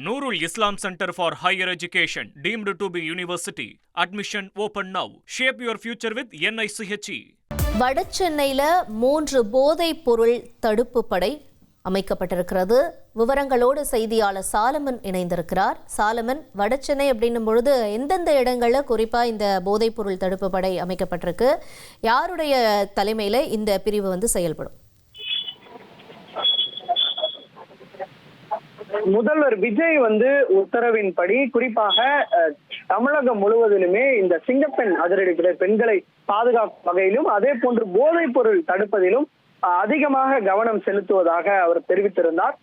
Nurul Islam Center for Higher Education, deemed to be university. Admission open now. Shape your future with NICHE. வடசென்னையில 3 போதைப் பொருள் தடுப்பு படை அமைக்கப்பட்டிருக்கிறது. விவரங்களோடு செய்தியாளர் சாலமன் இணைந்திருக்கிறார். சாலமன், வடசென்னை அப்படின்னும் பொழுது எந்தெந்த இடங்கள்ல குறிப்பா இந்த போதைப் பொருள் தடுப்பு படை அமைக்கப்பட்டிருக்கு? யாருடைய தலைமையில இந்த பிரிவு செயல்படும்? முதல்வர் விஜய் உத்தரவின்படி குறிப்பாக தமிழகம் முழுவதிலுமே இந்த சிங்கப்பெண் அதிரடிப்படை பெண்களை பாதுகாக்கும் வகையிலும் அதே போன்று போதைப் பொருள் தடுப்பதிலும் அதிகமாக கவனம் செலுத்துவதாக அவர் தெரிவித்திருந்தார்.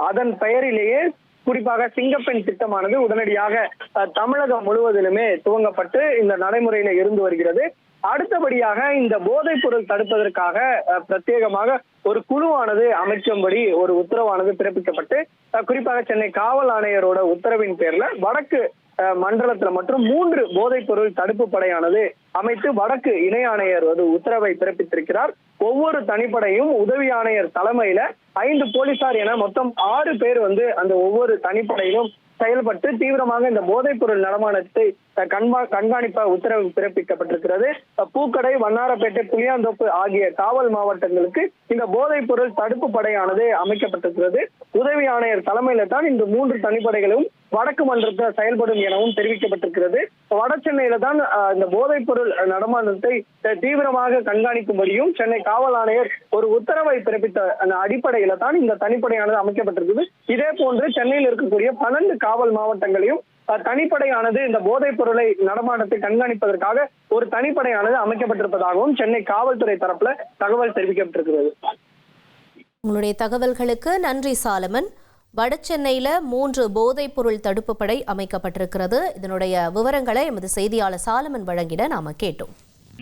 அதன் பெயரிலேயே குறிப்பாக சிங்கப்பெண் திட்டமானது உடனடியாக தமிழகம் முழுவதிலுமே துவங்கப்பட்டு இந்த நடைமுறையில இருந்து வருகிறது. அடுத்தபடியாக இந்த போதைப் பொருள் தடுப்பதற்காக பிரத்யேகமாக ஒரு குழுவானது அமைக்கும்படி ஒரு உத்தரவானது பிறப்பிக்கப்பட்டு குறிப்பாக சென்னை காவல் ஆணையரோட உத்தரவின் பேர்ல வடக்கு மண்டலத்துல மற்றும் 3 போதைப் பொருள் தடுப்பு படையானது அமைத்து வடக்கு இணை ஆணையர் உத்தரவை பிறப்பித்திருக்கிறார். ஒவ்வொரு தனிப்படையும் உதவி ஆணையர் தலைமையில 5 போலீசார் என மொத்தம் 6 பேர் அந்த ஒவ்வொரு தனிப்படையிலும் செயல்பட்டு தீவிரமாக இந்த போதைப் பொருள் நடமாட்டத்தை கண்காணிப்ப உத்தரவு பிறப்பிக்கப்பட்டிருக்கிறது. பூக்கடை, வண்ணாரப்பேட்டை, புளியாந்தோப்பு ஆகிய காவல் மாவட்டங்களுக்கு இந்த போதைப் பொருள் தடுப்பு படையானது அமைக்கப்பட்டிருக்கிறது. உதவி ஆணையர் தலைமையில தான் இந்த 3 தனிப்படைகளும் வடக்கு மண்டலத்தில் செயல்படும் எனவும் தெரிவிக்கப்பட்டிருக்கிறது. வட சென்னையில தான் இந்த போதைப் பொருள் நடமாட்டத்தை தீவிரமாக கண்காணிக்கும்படியும் சென்னை காவல் ஆணையர் ஒரு உத்தரவை பிறப்பித்த அடிப்படையில தான் இந்த தனிப்படையானது அமைக்கப்பட்டிருக்கிறது. இதே போன்று சென்னையில் இருக்கக்கூடிய 12 காவல் மாவட்டங்களையும் தனிப்படையானது இந்த போதைப் பொருளை நடமாட்டத்தை கண்காணிப்பதற்காக ஒரு தனிப்படையானது அமைக்கப்பட்டிருப்பதாகவும் சென்னை காவல்துறை தரப்புல தகவல் தெரிவிக்கப்பட்டிருக்கிறது. உங்களுடைய தகவல்களுக்கு நன்றி சாலமன். வடசென்னையில 3 போதைப் பொருள் தடுப்பு படை அமைக்கப்பட்டிருக்கிறது. இதனுடைய விவரங்களை எமது செய்தியாளர் சாலமன் வழங்கிட நாம கேட்டோம்.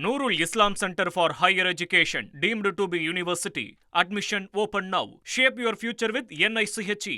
Nurul Islam Center for Higher Education, deemed to be university. Admission open now. Shape your future with NICHE.